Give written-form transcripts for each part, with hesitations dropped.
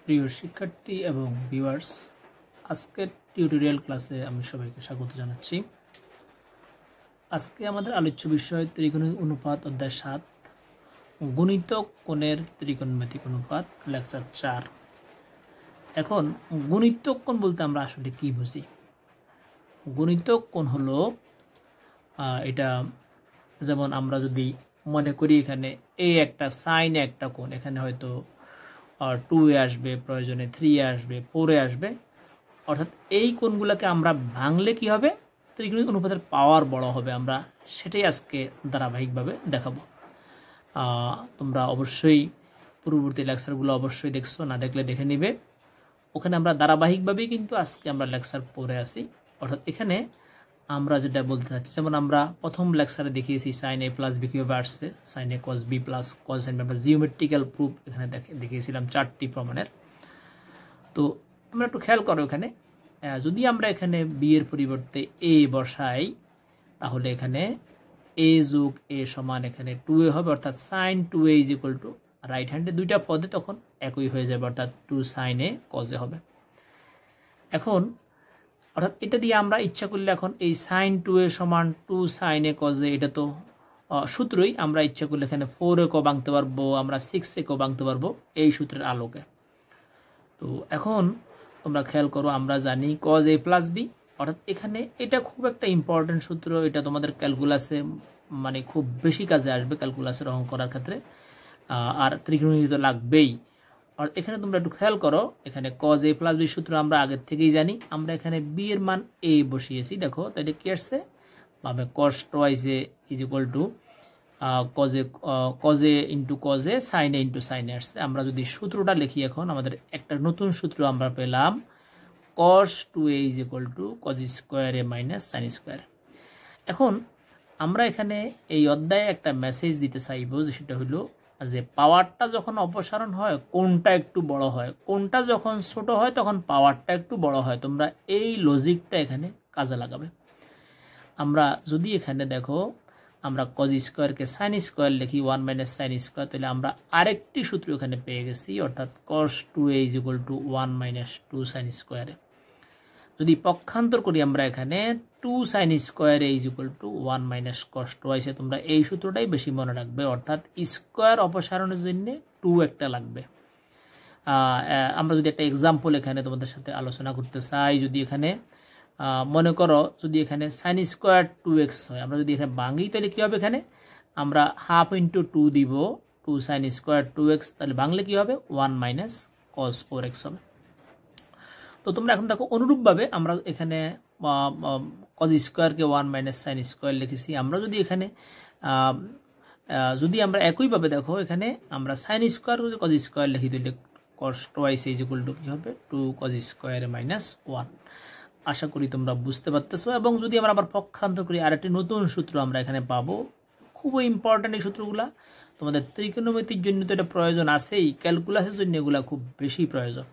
প্রিয় শিক্ষার্থী এবং ভিউয়ার্স, আজকের টিউটোরিয়াল ক্লাসে আমি সবাইকে স্বাগত জানাচ্ছি। আজকে আমাদের আলোচ্য বিষয় ত্রিকোণমিতিক অনুপাত অধ্যায় 7, গুণিতক কোণের ত্রিকোণমিতিক অনুপাত, লেকচার 4। এখন গুণিতক কোণ বলতে আমরা আসলে কি বুঝি? গুণিতক কোণ হলো এটা যেমন আমরা যদি মনে করি এখানে এ একটা সাইন একটা কোণ, এখানে হয়তো 2 আসবে, প্রয়োজনে 3 আসবে, 4 আসবে, অর্থাৎ এই কোণগুলোকে আমরা ভাঙলে কি হবে, ত্রিকোণমিতিক অনুপাতের পাওয়ার বড় হবে। আমরা সেটাই আজকে ধারাবাহিকভাবে দেখাবো। তোমরা অবশ্যই পূর্ববর্তী লেকচারগুলো অবশ্যই দেখছো, না দেখলে দেখে নিবে। ওখানে আমরা ধারাবাহিকভাবেই কিন্তু আজকে আমরা লেকচার পড়ে আসি। অর্থাৎ এখানে আমরা যেটা বলতে চাচ্ছি, যেমন আমরা প্রথম লেকচারে দেখিয়েছি সাইন এ প্লাস বি কিভাবে আসছে, sine A cos B plus cos sine B, আমরা জিওমেট্রিক্যাল প্রুফ এখানে দেখিয়েছিলাম 4টি প্রমাণের। তো আমরা একটু খেয়াল করো, এখানে যদি আমরা এখানে বি এর পরিবর্তে এ বসাই, তাহলে এখানে এ যোগ এ সমান এখানে 2a হবে, অর্থাৎ sine 2a is equal to right হ্যান্ডে দুইটা পদে তখন একই হয়ে যাবে, অর্থাৎ 2 সাইন এ কজ এ হবে। এখন অর্থাৎ এটা দিয়ে আমরা ইচ্ছা করলে এখন এই সাইন 2a সমান 2 সাইন এ কজ এ, এটা তো সূত্রই, আমরা ইচ্ছা করলে এখানে 4a কো ভাঙতে পারবো, আমরা 6a কো ভাঙতে পারবো এই সূত্রের আলোকে। তো এখন তোমরা খেয়াল করো, আমরা জানি কজ এ প্লাস বি, অর্থাৎ এখানে এটা খুব একটা ইম্পর্টেন্ট সূত্র, এটা তোমাদের ক্যালকুলাসে মানে খুব বেশি কাজে আসবে ক্যালকুলাসের অঙ্ক করার ক্ষেত্রে, আর ত্রিকোণমিতি তো লাগবেই। আর এখানে তোমরা একটু খেয়াল করো, এখানে কজ এ প্লাস বি সূত্র আমরা আগের থেকেই জানি, আমরা এখানে বি এর মান এ বসিয়েছি। দেখো তাহলে কি আসছে, ভাবে cos twice A is equal to cos A into cos A sine A into sine A আসছে। আমরা যদি সূত্রটা লিখি, এখন আমাদের একটা নতুন সূত্র আমরা পেলাম, cos 2a is equal to cos square A minus sine square. এখন আমরা এখানে এই অধ্যায়ে একটা মেসেজ দিতে চাইবো, যে সেটা হলো যে পাওয়ারটা যখন অপসারণ হয় কোনটা একটু বড় হয়, কোনটা যখন ছোট হয় তখন পাওয়ারটা একটু বড় হয়। তোমরা এই লজিকটা এখানে কাজে লাগাবে। আমরা যদি এখানে দেখো, আমরা cos স্কয়ারকে সাইন স্কয়ার লিখি 1 মাইনাস সাইন স্কয়ার, তাহলে আমরা আরেকটি সূত্র এখানে পেয়ে গেছি, অর্থাৎ cos 2a is equal to 1 minus 2 sine square. যদি পক্ষান্তর করি আমরা এখানে 2 sine square is equal to 1 minus cos twice A, তোমরা এই সূত্রটাই বেশি মনে রাখবে, অর্থাৎ স্কয়ার অপসারণের জন্য 2 একটা লাগবে। আমরা যদি একটা এক্সাম্পল এখানে তোমাদের সাথে আলোচনা করতে চাই, যদি এখানে মনে করো যদি এখানে সাইন স্কয়ার 2x হয়, আমরা যদি এখানে ভাঙি তাহলে কি হবে, এখানে আমরা হাফ ইন্টু 2 দিব, 2 সাইন স্কয়ার 2x, তাহলে ভাঙলে কি হবে 1 মাইনাস কস 4x হবে। তো তোমরা এখন দেখো অনুরূপভাবে আমরা এখানে কজ স্কয়ারকে 1 মাইনাস সাইন স্কয়ার লিখেছি। আমরা যদি এখানে যদি আমরা একইভাবে দেখো, এখানে আমরা সাইন স্কয়ার যদি কজ স্কয়ার লিখি, তাহলে কস টুয়াইস ইজ ইকুয়াল টু কি হবে 2 কজ স্কয়ার মাইনাস 1। আশা করি তোমরা বুঝতে পারতেছো। এবং যদি আমরা আবার পক্ষান্তর করি, আরেকটি নতুন সূত্র আমরা এখানে পাবো, খুবই ইম্পর্টেন্ট এই সূত্রগুলা তোমাদের ত্রিকোণমিতির জন্য তো এটা প্রয়োজন আছেই, ক্যালকুলাসের জন্য এগুলা খুব বেশি প্রয়োজন।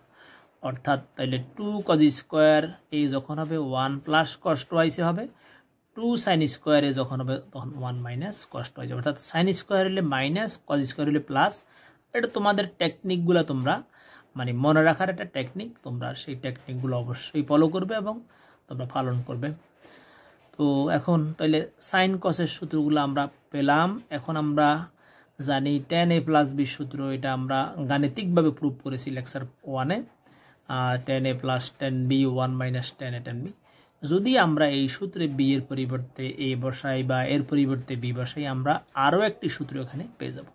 অর্থাৎ তাইলে 2 কজ স্কয়ার এ যখন হবে 1 প্লাস কস টুয়াইস এ হবে, 2 সাইন স্কয়ার এ যখন হবে তখন 1 মাইনাস কস টুয়াইস, অর্থাৎ সাইন স্কয়ার হলে মাইনাস, কজ স্কয়ার হলে প্লাস। এটা তোমাদের টেকনিকগুলো তোমরা মানে মনে রাখার একটা টেকনিক, তোমরা সেই টেকনিকগুলো অবশ্যই ফলো করবে এবং তোমরা পালন করবে। তো এখন তাইলে সাইন কসের সূত্রগুলো আমরা পেলাম। এখন আমরা জানি tan a প্লাস বি সূত্র, এটা আমরা গাণিতিকভাবে প্রুভ করেছি লেকচার 1-এ, tan a plus tan b 1 minus tan a tan b। যদি আমরা এই সূত্রে b এর পরিবর্তে a বসাই বা এর পরিবর্তে b বসাই, আমরা আরও একটি সূত্র এখানে পেয়ে যাব,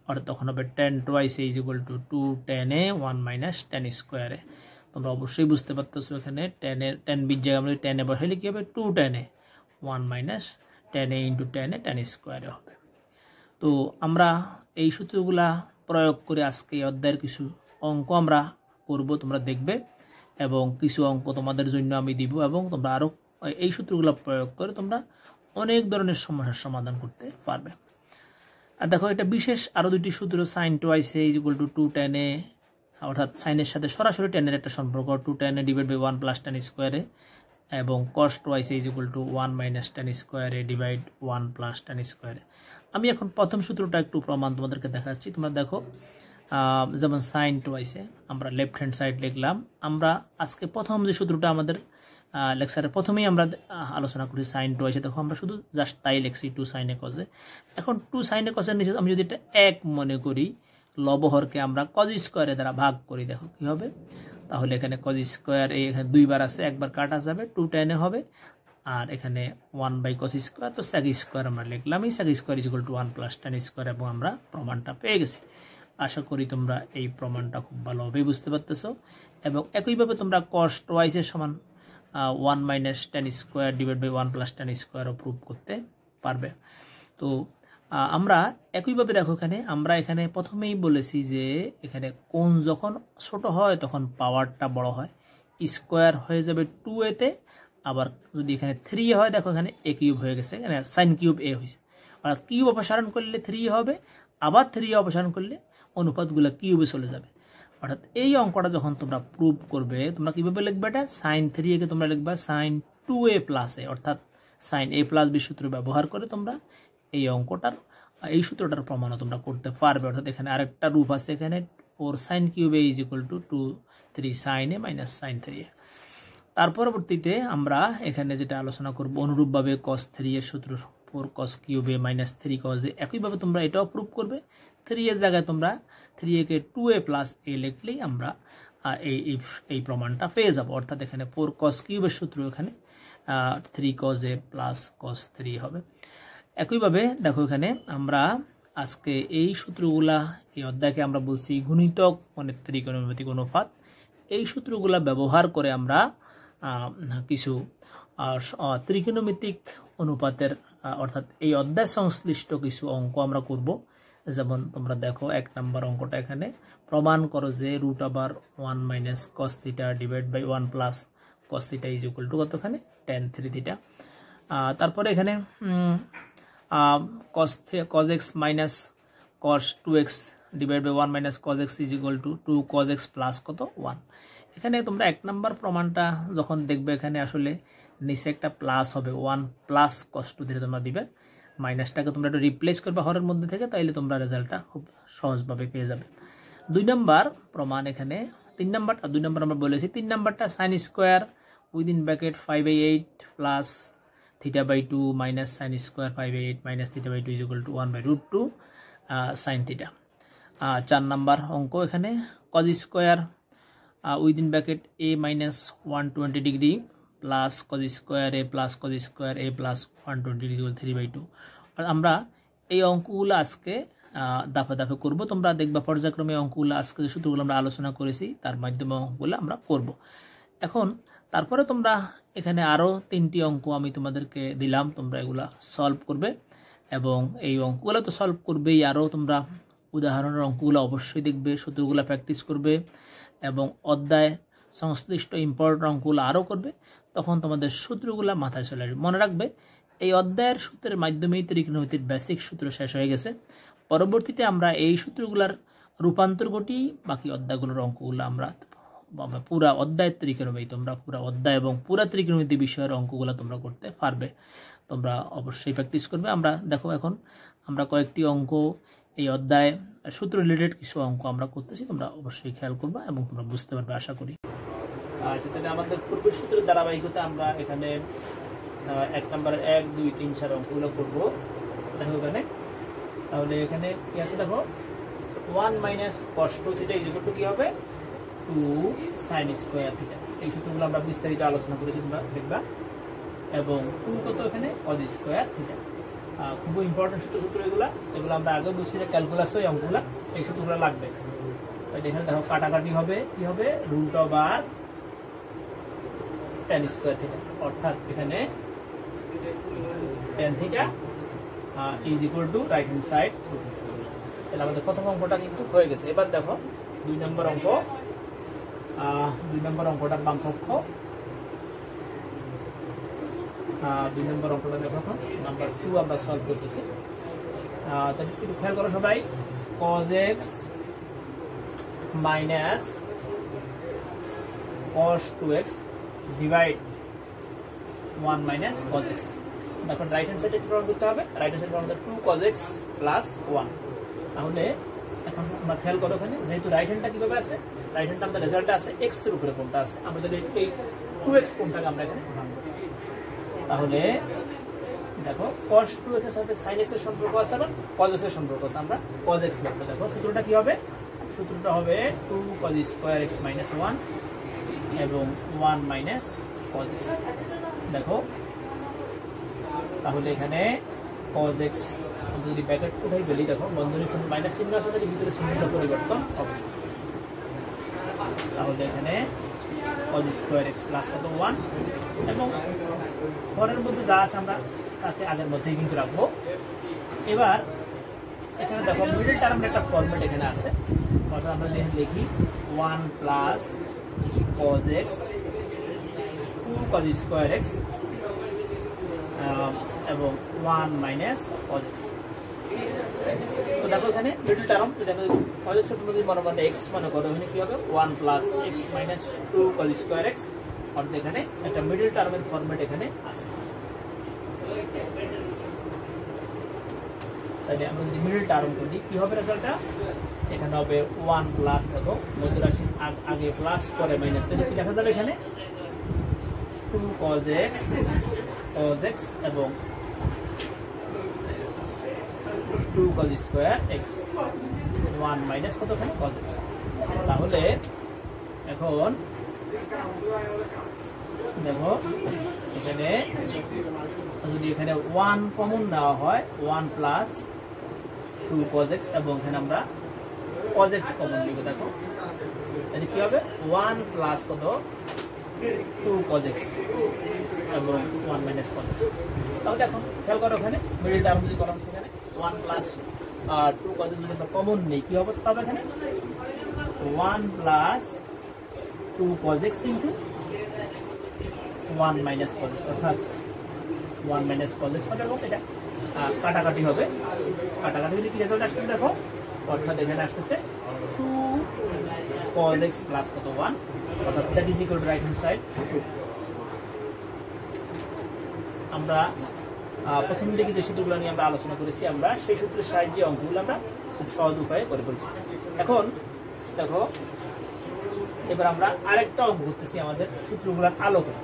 অর্থাৎ তখন হবে tan twice a is equal to 2 tan a 1 minus tan square A. তোমরা অবশ্যই বুঝতে পারতেছো, এখানে tan b জায়গায় আমরা tan a বসাইলে কি হবে 2 tan a 1 minus tan a into tan a tan square A হবে। তো আমরা এই সূত্রগুলা প্রয়োগ করে আজকে এই অধ্যায়ের কিছু অঙ্ক আমরা করব, তোমরা দেখবে, এবং কিছু অঙ্ক তোমাদের জন্য আমি দিব, এবং তোমরা আরো এই সূত্রগুলো প্রয়োগ করে তোমরা অনেক ধরনের সমস্যার সমাধান করতে পারবে। আর দেখো, এটা বিশেষ আরো দুটি সূত্র, sine twice A is equal to 2 tan a, অর্থাৎ সাইনের সাথে সরাসরি tan এর একটা সম্পর্ক, 2 tan a divide by 1 plus tan square A, এবং cos twice A is equal to 1 minus tan square A divide 1 plus tan square A. আমি এখন প্রথম সূত্রটা একটু প্রমাণ তোমাদেরকে দেখাচ্ছি। তোমরা দেখো, যেমন সাইন টুয়াইসে আমরা লেফট হ্যান্ড সাইড লিখলাম। আমরা আজকে প্রথম যে সূত্রটা আমাদের লেকচারের প্রথমেই আমরা আলোচনা করি সাইন টুয়াইসে, দেখো আমরা শুধু জাস্ট তাই লিখছি 2 sin a cos a। এখন 2 sin a cos এর নিচে আমি যদি এটা 1 মনে করি, লবহরকে আমরা cos স্কয়ারের দ্বারা ভাগ করি, দেখো কি হবে। তাহলে এখানে cos স্কয়ার এখানে 2 বার আছে, একবার কাটা যাবে, 2 tan a হবে, আর এখানে 1/cos স্কয়ার, তো sec স্কয়ার আমরা লিখলাম। এই sec স্কয়ার = 1 + tan স্কয়ার, এবং আমরা প্রমাণটা পেয়ে গেছি। আশা করি তোমরা এই প্রমাণটা খুব ভালোভাবে বুঝতে পারতেছো। এবং একইভাবে তোমরা cos twice এর সমান 1 - tan স্কয়ার / 1 + tan স্কয়ারও প্রুভ করতে পারবে। তো আমরা একইভাবে দেখো এখানে আমরা এখানে প্রথমেই বলেছি যে এখানে কোণ যখন ছোট হয় তখন পাওয়ারটা বড় হয়, স্কয়ার হয়ে যাবে 2a তে, আবার যদি এখানে 3 হয় দেখো এখানে a কিউব হয়ে গেছে, এখানে sin কিউব a হয়েছে, অর্থাৎ কিউব অপসারণ করলে 3 হবে, আবার 3 অপসারণ করলে অনুপাতগুলো কিউবে চলে যাবে। অর্থাৎ এই অঙ্কটা যখন তোমরা প্রুভ করবে তোমরা কিভাবে লিখবে, এটা sin 3a কে তোমরা লিখবা sin 2a + a, অর্থাৎ sin a + b সূত্র ব্যবহার করে তোমরা এই অঙ্কটার এই সূত্রটার প্রমাণও তোমরা করতে পারবে। অর্থাৎ এখানে আরেকটা রূপ আছে, এখানে 4 sin cube a = 2 3 sin a - sin 3a। তার পরবর্তীতে আমরা এখানে যেটা আলোচনা করব অনুরূপভাবে cos 3 এর সূত্র 4 cos cube a - 3 cos a, একইভাবে তোমরা এটাও প্রুভ করবে। 3 এর জায়গায় তোমরা 3a কে 2a + a লিখলেই আমরা এই প্রমাণটা পেয়ে যাব। অর্থাৎ এখানে 4 cos কিউব এর সূত্র এখানে 3 cos a + cos 3 হবে। একইভাবে দেখো এখানে আমরা আজকে এই সূত্রগুলা, এই অধ্যায়কে আমরা বলছি গুণিতক মানে ত্রিকোণমিতিক অনুপাত, এই সূত্রগুলা ব্যবহার করে আমরা কিছু ত্রিকোণমিতিক অনুপাতের অর্থাৎ এই অধ্যায় সংশ্লিষ্ট কিছু অঙ্ক আমরা করব। যেমন তোমরা দেখো 1 নম্বর অঙ্কটা এখানে প্রমাণ করো যে √1 - cos θ / 1 + cos θ = কতখানে tan 3θ। তারপরে এখানে cos x - cos 2x / 1 - cos x = 2 cos x + কত 1। এখানে তোমরা 1 নম্বর প্রমাণটা যখন দেখবে এখানে আসলে নিচে একটা প্লাস হবে, 1 + cos 2 ধরে তোমরা দিবে, মাইনাসটাকে তোমরা একটু রিপ্লেস করবে হরের মধ্যে থেকে, তাইলে তোমরা রেজাল্টটা খুব সহজভাবে পেয়ে যাবে। 2 নম্বর প্রমাণ এখানে 3 নম্বর আর 2 নম্বর আমরা বলেছি। 3 নম্বরটা sin square (5/8 + θ/2 - sin square 5/8 - θ/2 = 1/√2 sin θ। 4 নম্বর অঙ্ক এখানে cos square (a - 120 degree + cos square a + cos square a + 120 degree = 3/2। আমরা এই অঙ্কগুলো আজকে দাফে দাফে করব। তোমরা দেখবা পর্যায়ক্রমে অঙ্কগুলো আজকে যে সূত্রগুলো আমরা আলোচনা করেছি তার মাধ্যমে অঙ্কগুলো আমরা করব। এখন তারপরে তোমরা এখানে আরো 3টি অঙ্ক আমি তোমাদেরকে দিলাম, তোমরা এগুলা সলভ করবে, এবং এই অঙ্কগুলো তো সলভ করবেই, আরো তোমরা উদাহরণের অঙ্কগুলো অবশ্যই দেখবে, সূত্রগুলো প্র্যাকটিস করবে, এবং অধ্যায় সংশ্লিষ্ট ইম্পর্টেন্ট অঙ্কগুলো আরও করবে। তখন তোমাদের সূত্রগুলো মাথায় চলে আসবে। মনে রাখবে এই অধ্যায়ের সূত্রের মাধ্যমেই ত্রিকোণমিতির বেসিক সূত্র শেষ হয়ে গেছে। পরবর্তীতে আমরা এই সূত্রগুলোর রূপান্তর ঘটি বাকি অধ্যায়গুলোর অঙ্কগুলো আমরা পুরা অধ্যায়ের ত্রিকোণমিতি, তোমরা পুরা অধ্যায় এবং পুরা ত্রিকোণমিতি বিষয়ের অঙ্কগুলো তোমরা করতে পারবে। তোমরা অবশ্যই প্র্যাকটিস করবে। আমরা দেখো এখন আমরা কয়েকটি অঙ্ক এই অধ্যায় সূত্র রিলেটেড কিছু অঙ্ক আমরা করতেছি, তোমরা অবশ্যই খেয়াল করবে এবং তোমরা বুঝতে পারবে আশা করি। তাহলে আমাদের পূর্বের সূত্রের ধারাবাহিকতা আমরা এখানে 1 নম্বরের 1, 2, 3, 4 অঙ্কগুলো করবো। দেখো এখানে তাহলে এখানে কি আছে দেখো 1 - cos 2θ = কি হবে 2 sin স্কয়ার θ। এই সূত্রগুলো আমরা বিস্তারিত আলোচনা করেছি, তোমরা দেখবা। এবং 2 কত এখানে cos স্কয়ার θ। খুব ইম্পর্টেন্ট সূত্র এগুলো আমরা আগে বলছি যে ক্যালকুলাসে এই অঙ্কগুলো এই সূত্রগুলো লাগবে। এখানে দেখো কাটাকাটি হবে, কি হবে √tan স্কয়ার θ, অর্থাৎ এখানে tan θ = রাইট হ্যান্ড সাইড। তাহলে আমাদের প্রথম অঙ্কটা কিন্তু হয়ে গেছে। এবার দেখো 2 নম্বর অঙ্ক, 2 নম্বর অঙ্কটার বাম পক্ষ, 2 নম্বর অঙ্কটা দেখো নাম্বার 2 আমরা সলভ করতেছি। তাহলে একটু খেয়াল করো সবাই, cos x minus cos 2x divide 1 minus cos x। দেখো রাইট হ্যান্ড সাইডে প্রমাণ করতে হবে, রাইট হ্যান্ড সাইডে প্রমাণ করতে 2 cos x plus 1। তাহলে এখন তোমরা খেয়াল করো এখানে যেহেতু রাইট হ্যান্ডটা কিভাবে আছে, রাইট হ্যান্ডটা আমাদের রেজাল্টে আছে x এর উপরে কোনটা আছে, আমাদের এই 2x কোনটাকে আমরা এখানে ভাঙবো। তাহলে দেখো cos 2x এর সাথে sin x এর সম্পর্ক আছে, আবার cos x এর সম্পর্ক আছে, আমরা cos x লিখব। দেখো সূত্রটা কি হবে, সূত্রটা হবে 2 cos স্কয়ার x - 1 এবং 1 মাইনাস cos x। দেখো তাহলে এখানে cos x আমরা যদি ব্র্যাকেট উঠাই বলি, দেখো বন্ধনীর কোন মাইনাস চিহ্ন আছে তাহলে ভিতরে চিহ্নটা পরিবর্তন হবে। তাহলে এখানে cos স্কয়ার x প্লাস কত 1 এবং পরের মধ্যে যা আছে আমরা তাতে আগের মধ্যেই কিন্তু রাখবো। এবার এখানে দেখো মিডল টার্মের একটা ফরম্যাট এখানে আছে, অর্থাৎ আমরা লিখি 1 plus cos x 2 cos square x এবং 1 মাইনাস cos x। তো দেখো এখানে মিডল টার্ম দেখো cos x এর যদি মনে x মনে করো, এখানে কি হবে 1 plus x minus 2 cos square x, অর্থাৎ এখানে একটা মিডল টার্মের ফরম্যাট এখানে আছে। তাহলে আমরা যদি মিডল টার্ম করি কি হবে রেজাল্টটা, এখানে হবে 1 প্লাস, দেখো মধ্য রাশির আগে প্লাস পরে মাইনাস, তাহলে কি লেখা যাবে এখানে 2 cos x এবং 2 cos স্কয়ার x 1 মাইনাস কত এখানে cos x। তাহলে এখন দেখো এখানে যদি এখানে 1 কমন নেওয়া হয় 1 প্লাস 2 cos x এবং এখানে আমরা cos x কমন নিব। দেখো তাহলে কি হবে 1 প্লাস কত 2 cos x এবং 1 মাইনাস cos x। তাহলে এখন খেয়াল করো এখানে মিডল টার্ম যদি করা হচ্ছে এখানে 1 প্লাস 2 cos x যদি আমরা কমন নেই কি অবস্থা হবে এখানে 1 plus 2 cos x into 1 minus cos x, অর্থাৎ 1 মাইনাস cos x হবে এবং এটা কাটাকাটি হবে। কাটাকাটি হলে কি রেজাল্ট আসছে দেখো, অর্থাৎ এখানে আসছে 2 cos x প্লাস কত 1, অর্থাৎ that is equal to right hand side 2। আমরা প্রথম দিকে যে সূত্রগুলো নিয়ে আমরা আলোচনা করেছি, আমরা সেই সূত্রের সাহায্যে অঙ্কগুলো আমরা খুব সহজ উপায়ে করে ফেলছি। এখন দেখো এবার আমরা আরেকটা অঙ্ক করতেছি আমাদের সূত্রগুলোর আলোকে।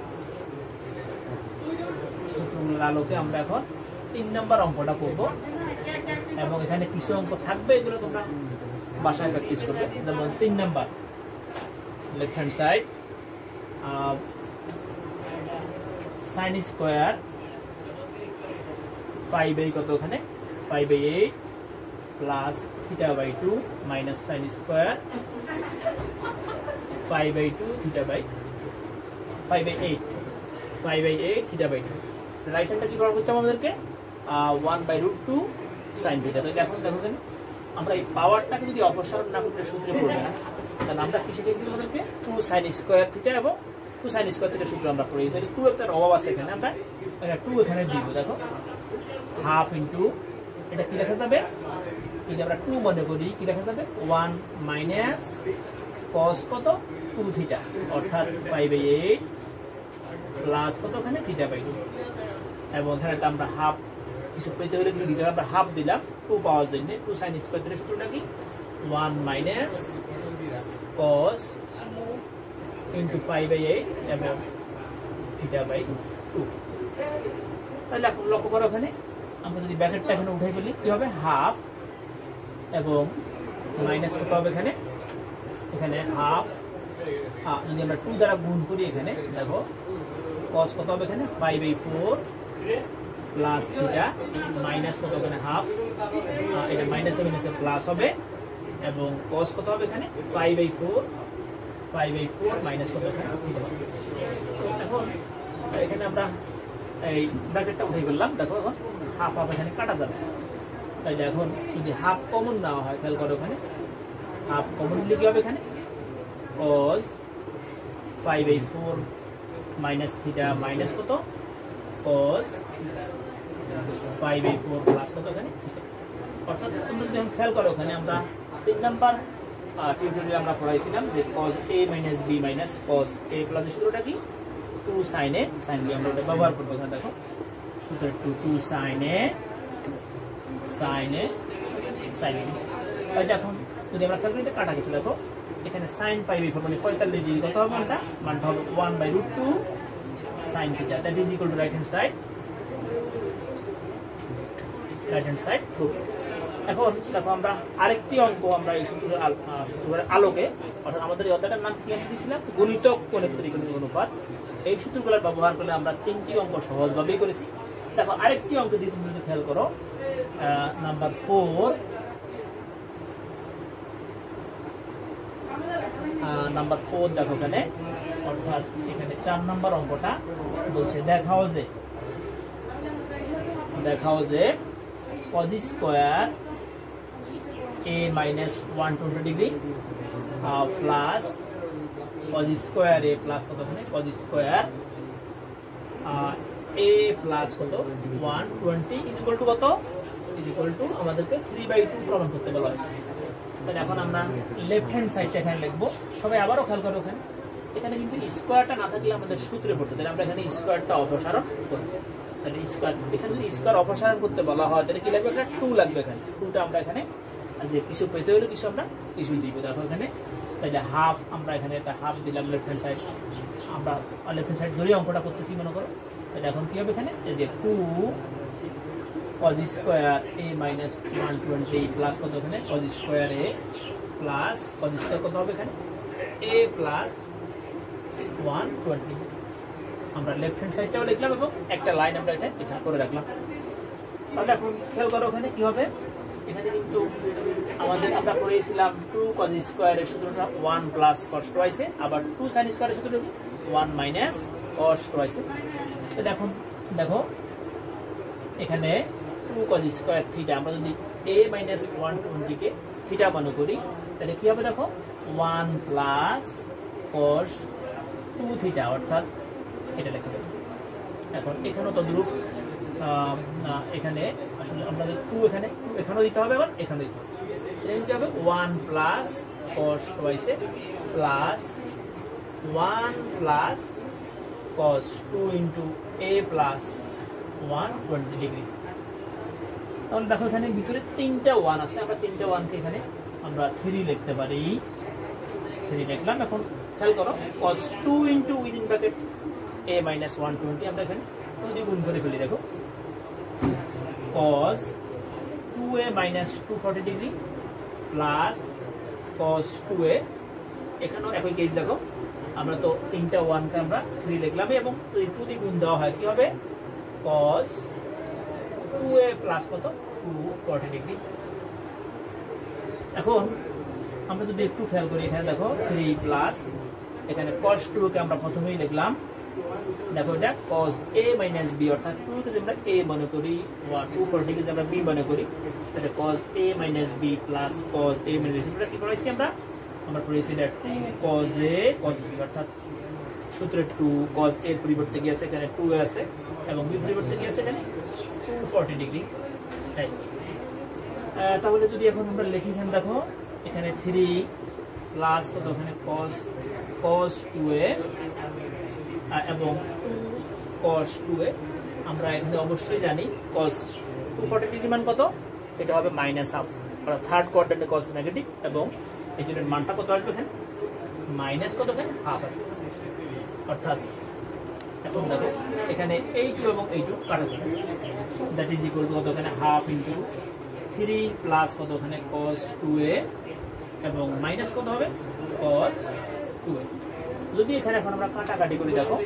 সূত্রগুলোর আলোকে আমরা এখন 3 নাম্বার অঙ্কটা করব এবং এখানে কিছু অঙ্ক থাকবে, এগুলো তোমরা বাসায় প্র্যাকটিস করবে। যেমন 3 number left hand side sin square pi by কত এখানে pi by 8 plus theta by 2 minus sin square pi by 2 theta by pi by 8 theta by 2। Right হ্যান্ডটা কি করা হচ্ছে আমাদেরকে 1/√2 sin থিটা। তো এখন দেখো এখানে আমরা এই পাওয়ারটাকে যদি অপসারণ না করতে সূত্রে পড়বে না, তাহলে আমরা কি শিখেছি আমাদেরকে 2 sin স্কয়ার থিটা এবং 2 sin স্কয়ার থিটা সূত্র আমরা পড়ি। তাহলে 2 একটা অভাব আছে এখানে, আমরা এটা 2 এখানে দিব। দেখো হাফ ইনটু এটা কি লেখা যাবে, যদি আমরা 2 মনে করি কি লেখা যাবে 1 মাইনাস cos কত 2 থিটা, অর্থাৎ পাই বাই 8 প্লাস কত এখানে থিটা বাই 2 এবং এখানে আমরা হাফ কিছু পেতে হলে কি দিতে হবে, আমরা হাফ দিলাম 2 পাওয়ার জন্য। 2 sin স্কয়ার থিটা সূত্রটা কি 1 minus cos into pi by 8 এবং থিটা বাই 2। তাহলে এখন লক্ষ্য করো এখানে আমরা যদি ব্র্যাকেটটা এখানে উঠাই ফেলি কি হবে হাফ এবং মাইনাস কত হবে এখানে হাফ, যদি আমরা 2 দ্বারা গুণ করি এখানে দেখো cos কত হবে এখানে 5/4 প্লাস থিটা মাইনাস কত এখানে হাফ, এটা মাইনাসে মাইনাসে প্লাস হবে এবং cos কত হবে এখানে 5/4 মাইনাস কত এখানে থিটা। এখন এখানে আমরা এই ব্র্যাকেটটা উঠাই ফেললাম। দেখো এখন হাফ হাফ এখানে কাটা যাবে, তাইলে এখন যদি হাফ কমন নেওয়া হয় তাহলে করো এখানে হাফ কমন নিলে কি হবে এখানে cos 5/4 মাইনাস থিটা মাইনাস কত cos 5/4 প্লাস কত এখানে থিটা। অর্থাৎ তোমরা যখন খেয়াল করো ওখানে আমরা 3 নাম্বার টিউটোরিয়ালে আমরা পড়াইছিলাম যে cos a minus b minus cos a plus সূত্রটা কি 2 sin a sin b, আমরা এটা ব্যবহার করব। এখানে দেখো সূত্র 2 sin a sin b। তাহলে এখন যদি আমরা ক্যালকুলেটর কাটা গেছে দেখো এখানে sin পাই বিফোর মানে 45 ডিগ্রি কত হবে মানটা হবে 1/√2 sin theta that is equal to right hand side এখন দেখো আমরা আরেকটি অঙ্ক আমরা এই সূত্রের আলোকে অর্থাৎ আমাদের এই অধ্যায়টার নাম কি আমি দিয়েছিলাম গুণিতক কোণের ত্রিকোণমিতিক অনুপাত এই সূত্রগুলো ব্যবহার করে আমরা তিনটি অঙ্ক সহজভাবেই করেছি দেখো আরেকটি অঙ্ক দিয়ে তুমি যদি খেয়াল করো নাম্বার 4 দেখো এখানে অর্থাৎ এখানে 4 নম্বর অঙ্কটা বলছে দেখাও যে cos square a minus 120 degree plus cos square a plus কত এখানে cos স্কয়ার a প্লাস কত 120 ইজ ইকুয়াল টু কত ইজ ইকুয়াল টু আমাদেরকে 3/2 প্রমাণ করতে বলা হয়েছে তাহলে এখন আমরা লেফট হ্যান্ড সাইডটা এখানে লিখব সবাই আবারও খেয়াল করো এখানে কিন্তু স্কয়ারটা না থাকলে আমাদের সূত্রে পড়তে তাহলে আমরা এখানে স্কয়ারটা অপসারণ করব তাহলে স্কয়ার এখানে যদি স্কয়ার অপসারণ করতে বলা হয় তাহলে কি লাগবে এখানে 2 লাগবে এখানে 2টা আমরা এখানে যে কিছু পেতে হলে কিছু আমরা কিছু দিব দেখো এখানে তাহলে হাফ আমরা এখানে একটা হাফ দিলাম লেফট হ্যান্ড সাইড আমরা লেফট হ্যান্ড সাইড ধরে অঙ্কটা করতেছি মনে করো তাহলে এখন কি হবে এখানে এই যে 2 cos square a minus 120 plus কত এখানে cos square a plus cos square কত হবে এখানে a প্লাস 120 আমরা লেফট হ্যান্ড সাইডটাও লিখলাম এবং একটা লাইন আমরা এটা এখানে করে রাখলাম তাহলে এখন খেয়াল করো ওখানে কি হবে এখানে কিন্তু আমাদের আমরা পড়েছিলাম 2 cos স্কয়ারের সূত্রটা 1 প্লাস cos টুয়াইসে আবার 2 sin স্কয়ারের সূত্রটা কি 1 মাইনাস cos টুয়াইসে তো দেখো এখানে 2 cos স্কয়ার থিটা আমরা যদি a minus 120 কে থিটা মনে করি তাহলে কি হবে দেখো 1 প্লাস cos 2 থিটা অর্থাৎ এটা লেখা যাবে এখন এখানেও তদ্রূপ এখানে আসলে আমাদের 2 এখানেও দিতে হবে আবার এখানেও দিতে হবে এটা কি হবে 1 প্লাস cos টুয়াইসে plus 1 plus cos 2 into a plus 120 degree তাহলে দেখো এখানে ভিতরে তিনটা 1 আছে আমরা তিনটা 1 কে এখানে আমরা 3 লিখতে পারি 3 লিখলাম এখন খেয়াল করো cos 2 into within bracket a minus 120 আমরা এখানে যদি গুণ করে ফেলি দেখো cos 2a minus 240 degree plus cos 2a এখানেও একই কেস দেখো আমরা তো তিনটা 1 কে আমরা 3 লিখলাম এবং 2 দিয়ে গুণ দেওয়া হয় কি হবে cos 2a প্লাস কত 240 ডিগ্রি এখন আমরা যদি একটু খেয়াল করি এখানে দেখো 3 প্লাস এখানে cos 2 কে আমরা প্রথমেই লিখলাম দেখো এটা cos a minus b অর্থাৎ 2 কে যদি আমরা a মনে করি 240 কে যদি আমরা b মনে করি তাহলে cos a minus b plus cos a minus b এটা কি পড়াইছি আমরা পড়েছি এটা 2 cos a cos b অর্থাৎ সূত্রে 2 cos a এর পরিবর্তে কি আছে এখানে 2 আছে এবং b পরিবর্তে কি আছে এখানে 240 ডিগ্রি তাহলে যদি এখন আমরা লিখি এখানে দেখো এখানে 3 প্লাস কত এখানে cos 2a এবং 2 cos 2a আমরা এখানে অবশ্যই জানি cos 240 ডিগ্রি মান কত এটা হবে -হাফ অর্থাৎ থার্ড কোয়াড্রেন্টে cos নেগেটিভ এবং এই জন্য মানটা কত আসবে এখানে মাইনাস কত এখানে হাফ আসবে অর্থাৎ এখন দেখো এখানে 8 এবং 8 কাটা যাবে দ্যাট ইজ ইকুয়াল টু কত এখানে হাফ ইনটু 3 প্লাস কত এখানে cos 2a এবং মাইনাস কত হবে cos 2a যদি এখানে এখন আমরা কাটাকাটি করি দেখো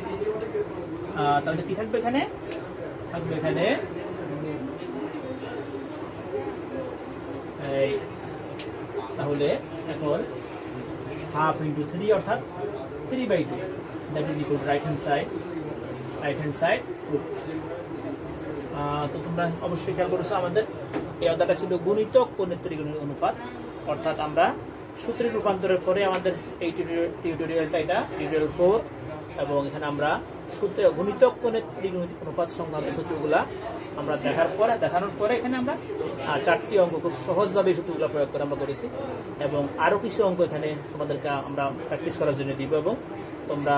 তাহলে কি থাকবে এখানে তাহলে এখন হাফ ইনটু 3 অর্থাৎ 3/2 that is equal to right hand side তো তোমরা অবশ্যই খেয়াল করেছো আমাদের এই অধ্যায়টা ছিল গুণিতক কোণের ত্রিকোণমিতিক অনুপাত অর্থাৎ আমরা সূত্রে রূপান্তরের পরে আমাদের এই টিউটোরিয়ালটা এটা টিউটোরিয়াল 4 এবং এখানে আমরা সূত্রে গুণিতক কোণের ত্রিকোণমিতিক অনুপাত সংক্রান্ত সূত্রগুলা আমরা দেখানোর পরে এখানে আমরা 4টি অঙ্ক খুব সহজভাবে সূত্রগুলো প্রয়োগ করে আমরা করেছি এবং আরো কিছু অঙ্ক এখানে তোমাদেরকে আমরা প্র্যাকটিস করার জন্য দিব এবং তোমরা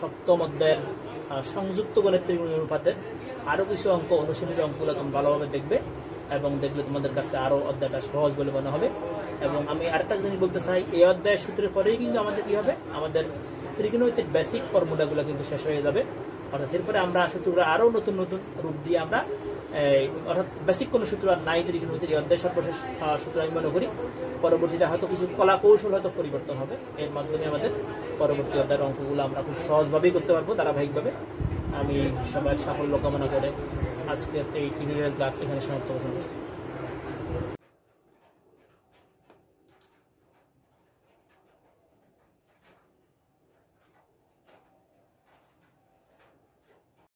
সপ্তম অধ্যায়ের সংযুক্ত কোণের ত্রিকোণমিতিক অনুপাতের আরো কিছু অঙ্ক অনুশীলনী অঙ্কগুলো তোমরা ভালোভাবে দেখবে এবং দেখলে তোমাদের কাছে আরো অধ্যায়টা সহজ বলে মনে হবে এবং আমি আরেকটা জিনিস বলতে চাই, এই অধ্যায়ের সূত্রের পরেই কিন্তু আমাদের কি হবে, আমাদের ত্রিকোণমিতির বেসিক ফর্মুলাগুলো কিন্তু শেষ হয়ে যাবে। অর্থাৎ এরপরে আমরা সূত্রগুলো আরও নতুন নতুন রূপ দিয়ে আমরা অর্থাৎ বেসিক কোনো সূত্র আর নাই ত্রিকোণমিতির এই অধ্যায় সর্বশেষ সূত্র আমি মনে করি। পরবর্তীতে হয়তো কিছু কলা কৌশল হয়তো পরিবর্তন হবে, এর মাধ্যমে আমাদের পরবর্তী অধ্যায়ের অঙ্কগুলো আমরা খুব সহজভাবেই করতে পারবো ধারাবাহিকভাবে। আমি সবার সাফল্য কামনা করে আজকের এই টিউটোরিয়াল ক্লাস এখানে সমাপ্ত করছি।